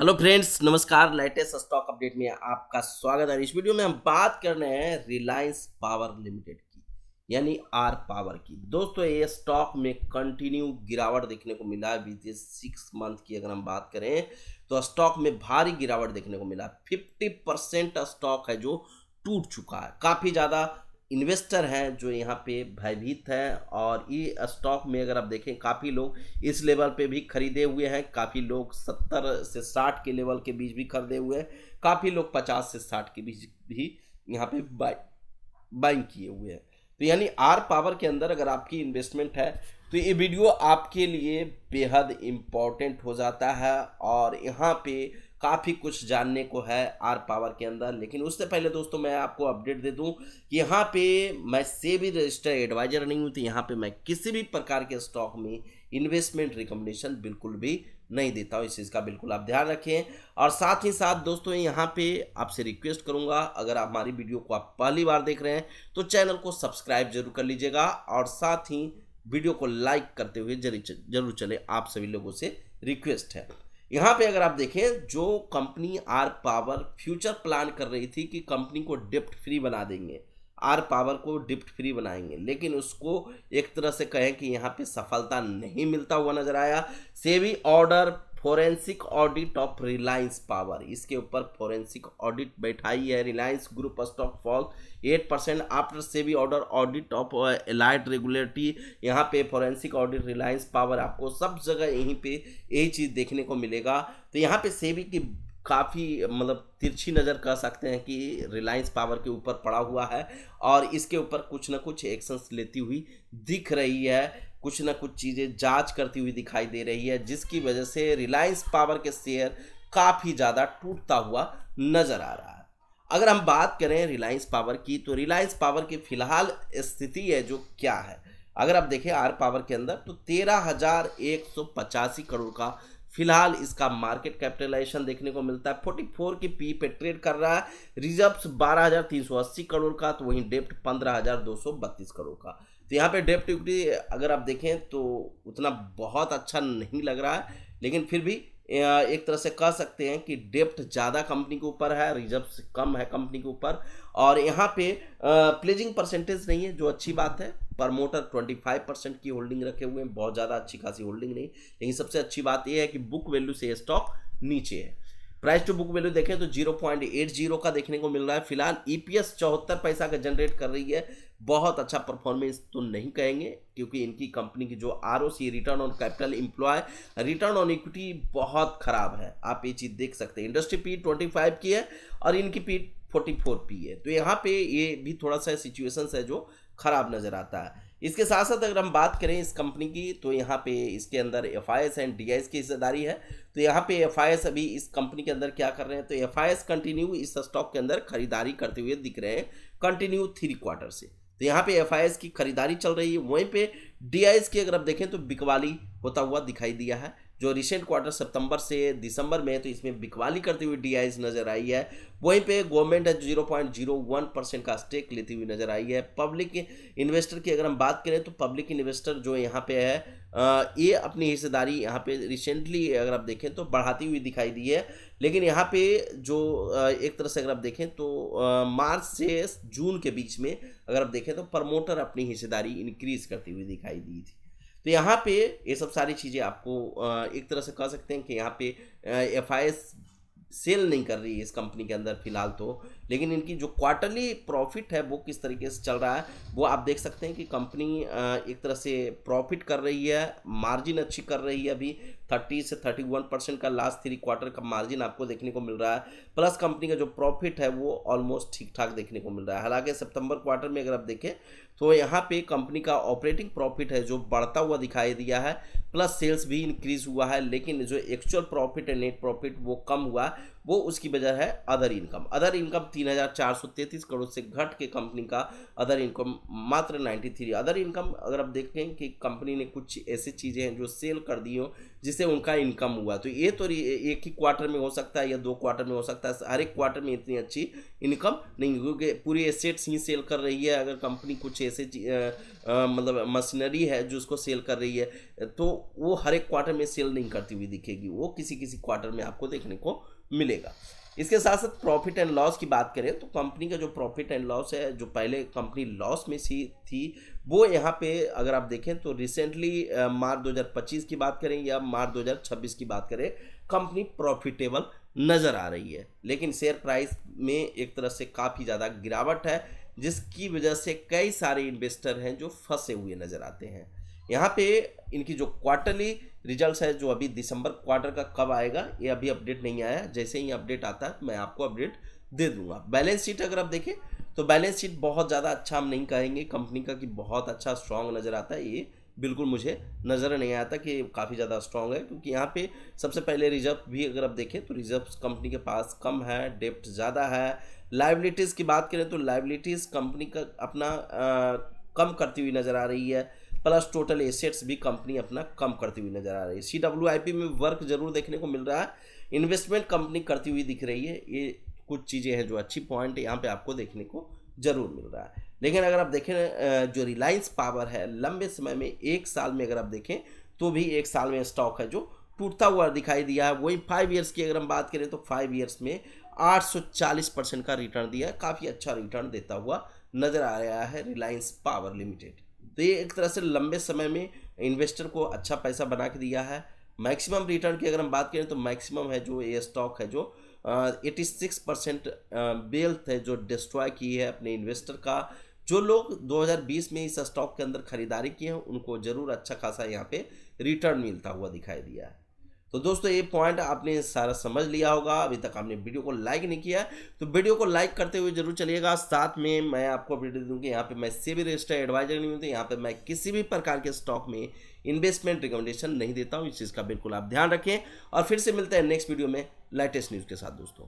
Hello friends, नमस्कार। Latest stock update में आपका स्वागत है। इस वीडियो में हम बात कर रहे हैं रिलायंस पावर लिमिटेड की, यानी आर पावर की। दोस्तों, ये स्टॉक में कंटिन्यू गिरावट देखने को मिला है। बीते 6 मंथ की अगर हम बात करें तो स्टॉक में भारी गिरावट देखने को मिला। 50% स्टॉक है जो टूट चुका है। काफ़ी ज़्यादा इन्वेस्टर हैं जो यहाँ पे भयभीत हैं, और ये स्टॉक में अगर आप देखें काफ़ी लोग इस लेवल पे भी खरीदे हुए हैं। काफ़ी लोग 70 से 60 के लेवल के बीच भी खरीदे हुए हैं। काफ़ी लोग 50 से 60 के बीच भी यहाँ पे बाइंग किए हुए हैं। तो यानी आर पावर के अंदर अगर आपकी इन्वेस्टमेंट है तो ये वीडियो आपके लिए बेहद इम्पॉर्टेंट हो जाता है, और यहाँ पे काफ़ी कुछ जानने को है आर पावर के अंदर। लेकिन उससे पहले दोस्तों मैं आपको अपडेट दे दूं कि यहाँ पे मैं सेबी रजिस्टर्ड एडवाइजर नहीं हूँ, तो यहाँ पे मैं किसी भी प्रकार के स्टॉक में इन्वेस्टमेंट रिकमेंडेशन बिल्कुल भी नहीं देता हूँ। इस चीज़ का बिल्कुल आप ध्यान रखें। और साथ ही साथ दोस्तों यहाँ पे आपसे रिक्वेस्ट करूँगा, अगर आप हमारी वीडियो को आप पहली बार देख रहे हैं तो चैनल को सब्सक्राइब जरूर कर लीजिएगा, और साथ ही वीडियो को लाइक करते हुए जरूर चले। आप सभी लोगों से रिक्वेस्ट है। यहाँ पे अगर आप देखें, जो company R power future plan कर रही थी कि कंपनी को डिप्ट फ्री बना देंगे, आर पावर को डिप्ट फ्री बनाएंगे, लेकिन उसको एक तरह से कहें कि यहाँ पे सफलता नहीं मिलता हुआ नजर आया। SEBI order forensic audit of Reliance power, इसके ऊपर फोरेंसिक ऑडिट बैठाई है। Reliance group stock fall 8% after SEBI order audit of allied regulatory. यहाँ पे फोरेंसिक ऑडिट रिलायंस पावर, आपको सब जगह यहीं पे यही चीज़ देखने को मिलेगा। तो यहाँ पे सेबी की काफ़ी मतलब तिरछी नज़र कह सकते हैं कि रिलायंस पावर के ऊपर पड़ा हुआ है, और इसके ऊपर कुछ ना कुछ एक्शंस लेती हुई दिख रही है। कुछ ना कुछ चीज़ें जांच करती हुई दिखाई दे रही है, जिसकी वजह से रिलायंस पावर के शेयर काफ़ी ज़्यादा टूटता हुआ नज़र आ रहा है। अगर हम बात करें रिलायंस पावर की, तो रिलायंस पावर की फिलहाल स्थिति है जो क्या है, अगर आप देखें आर पावर के अंदर, तो 13,185 करोड़ का फिलहाल इसका मार्केट कैपिटलाइजेशन देखने को मिलता है। 44 की पी पे ट्रेड कर रहा है। रिजर्व्स 12,380 करोड़ का, तो वहीं डेप्ट 15,232 करोड़ का। तो यहाँ पे डेप्ट इक्विटी अगर आप देखें तो उतना बहुत अच्छा नहीं लग रहा है, लेकिन फिर भी एक तरह से कह सकते हैं कि डेप्ट ज़्यादा कंपनी के ऊपर है, रिजर्व्स कम है कंपनी के ऊपर। और यहाँ पे प्लेजिंग परसेंटेज नहीं है, जो अच्छी बात है। प्रमोटर 25% की होल्डिंग रखे हुए हैं, बहुत ज़्यादा अच्छी खासी होल्डिंग नहीं। लेकिन सबसे अच्छी बात यह है कि बुक वैल्यू से स्टॉक नीचे है। प्राइस टू बुक वैल्यू देखें तो 0.80 का देखने को मिल रहा है। फिलहाल ईपीएस 74 पैसा का जनरेट कर रही है। बहुत अच्छा परफॉर्मेंस तो नहीं कहेंगे, क्योंकि इनकी कंपनी की जो ROC, return on capital employ, return on equity बहुत खराब है। आप ये चीज़ देख सकते हैं। इंडस्ट्री पी 25 की है और इनकी पी 44 पी है। तो यहाँ पे ये भी थोड़ा सा सिचुएशन है जो खराब नज़र आता है। इसके साथ साथ अगर हम बात करें इस कंपनी की, तो यहाँ पे इसके अंदर एफआईएस एंड डीआईएस की हिस्सेदारी है। तो यहाँ पे एफआईएस अभी इस कंपनी के अंदर क्या कर रहे हैं, तो एफआईएस कंटिन्यू इस स्टॉक के अंदर खरीदारी करते हुए दिख रहे हैं, कंटिन्यू 3 क्वार्टर से। तो यहाँ पे एफआईएस की खरीदारी चल रही है। वहीं पे डीआईएस की अगर आप देखें तो बिकवाली होता हुआ दिखाई दिया है। जो रिसेंट क्वार्टर सितंबर से दिसंबर में है, तो इसमें बिकवाली करती हुई डीआईएस नजर आई है। वहीं पे गवर्नमेंट है 0.01% का स्टेक लेती हुई नजर आई है। पब्लिक इन्वेस्टर की अगर हम बात करें तो पब्लिक इन्वेस्टर जो यहाँ पे है, ये अपनी हिस्सेदारी यहाँ पे रिसेंटली अगर आप देखें तो बढ़ाती हुई दिखाई दी है। लेकिन यहाँ पे जो एक तरह से अगर आप देखें तो मार्च से जून के बीच में अगर आप देखें तो प्रमोटर अपनी हिस्सेदारी इंक्रीज करती हुई दिखाई दी थी। तो यहाँ पे ये सब सारी चीज़ें आपको एक तरह से कह सकते हैं कि यहाँ पे एफआईएस सेल नहीं कर रही है इस कंपनी के अंदर फिलहाल तो। लेकिन इनकी जो क्वार्टरली प्रॉफिट है वो किस तरीके से चल रहा है वो आप देख सकते हैं कि कंपनी एक तरह से प्रॉफिट कर रही है, मार्जिन अच्छी कर रही है। अभी 30 से 31% का लास्ट 3 क्वार्टर का मार्जिन आपको देखने को मिल रहा है। प्लस कंपनी का जो प्रॉफिट है वो ऑलमोस्ट ठीक ठाक देखने को मिल रहा है। हालांकि सितंबर क्वार्टर में अगर आप देखें तो यहाँ पे कंपनी का ऑपरेटिंग प्रॉफिट है जो बढ़ता हुआ दिखाई दिया है, प्लस सेल्स भी इंक्रीज हुआ है। लेकिन जो एक्चुअल प्रॉफिट है, नेट प्रॉफिट, वो कम हुआ। वो उसकी वजह है other income. Other income 3,433 crore से घट के कंपनी का अदर इनकम मात्र 93। अदर इनकम अगर आप देखें कि कंपनी ने कुछ ऐसी चीज़ें हैं जो सेल कर दी हो, जिससे उनका इनकम हुआ। तो ये तो एक ही क्वार्टर में हो सकता है या 2 क्वार्टर में हो सकता है, हर एक क्वार्टर में इतनी अच्छी इनकम नहीं, क्योंकि पूरी एसेट्स ही सेल कर रही है। अगर कंपनी कुछ ऐसे मतलब मशीनरी है जो उसको सेल कर रही है तो वो हर एक क्वार्टर में सेल नहीं करती हुई दिखेगी, वो किसी किसी क्वार्टर में आपको देखने को मिलेगा। इसके साथ साथ प्रॉफिट एंड लॉस की बात करें तो कंपनी का जो प्रॉफिट एंड लॉस है, जो पहले कंपनी लॉस में थी वो यहाँ पे अगर आप देखें तो रिसेंटली मार्च 2025 की बात करें या मार्च 2026 की बात करें, कंपनी प्रॉफिटेबल नज़र आ रही है। लेकिन शेयर प्राइस में एक तरह से काफ़ी ज़्यादा गिरावट है, जिसकी वजह से कई सारे इन्वेस्टर हैं जो फंसे हुए नज़र आते हैं। यहाँ पे इनकी जो क्वार्टरली रिजल्ट्स है, जो अभी दिसंबर क्वार्टर का कब आएगा ये अभी अपडेट नहीं आया, जैसे ही अपडेट आता है मैं आपको अपडेट दे दूंगा। बैलेंस शीट अगर आप देखें तो बैलेंस शीट बहुत ज़्यादा अच्छा हम नहीं कहेंगे कंपनी का कि बहुत अच्छा स्ट्रॉन्ग नज़र आता है, ये बिल्कुल मुझे नज़र नहीं आता कि काफ़ी ज़्यादा स्ट्रॉन्ग है, क्योंकि यहाँ पे सबसे पहले रिजर्व भी अगर आप देखें तो रिजर्व कंपनी के पास कम है, डेप्ट ज़्यादा है। लाइबिलिटीज़ की बात करें तो लाइबिलिटीज़ कंपनी का अपना कम करती हुई नज़र आ रही है, प्लस टोटल एसेट्स भी कंपनी अपना कम करती हुई नज़र आ रही है। CWIP में वर्क जरूर देखने को मिल रहा है, इन्वेस्टमेंट कंपनी करती हुई दिख रही है, ये कुछ चीज़ें हैं जो अच्छी पॉइंट यहाँ पे आपको देखने को जरूर मिल रहा है। लेकिन अगर आप देखें जो रिलायंस पावर है, लंबे समय में 1 साल में अगर आप देखें तो भी 1 साल में स्टॉक है जो टूटता हुआ दिखाई दिया है। वही 5 ईयर्स की अगर हम बात करें तो 5 ईयर्स में 840% का रिटर्न दिया है, काफ़ी अच्छा रिटर्न देता हुआ नज़र आ रहा है रिलायंस पावर लिमिटेड। तो ये एक तरह से लंबे समय में इन्वेस्टर को अच्छा पैसा बना के दिया है। मैक्सिमम रिटर्न की अगर हम बात करें तो मैक्सिमम है जो ये स्टॉक है जो 86% वेल्थ है जो डिस्ट्रॉय की है अपने इन्वेस्टर का। जो लोग 2020 में इस स्टॉक के अंदर खरीदारी किए हैं उनको जरूर अच्छा खासा यहाँ पे रिटर्न मिलता हुआ दिखाई दिया है। तो दोस्तों ये पॉइंट आपने सारा समझ लिया होगा। अभी तक आपने वीडियो को लाइक नहीं किया है तो वीडियो को लाइक करते हुए जरूर चलिएगा। साथ में मैं आपको वीडियो दूंगी, यहाँ पे मैं सेबी रजिस्टर्ड एडवाइजर नहीं हूँ, यहाँ पे मैं किसी भी प्रकार के स्टॉक में इन्वेस्टमेंट रिकमेंडेशन नहीं देता हूँ, इस चीज़ का बिल्कुल आप ध्यान रखें। और फिर से मिलते हैं नेक्स्ट वीडियो में लेटेस्ट न्यूज़ के साथ दोस्तों।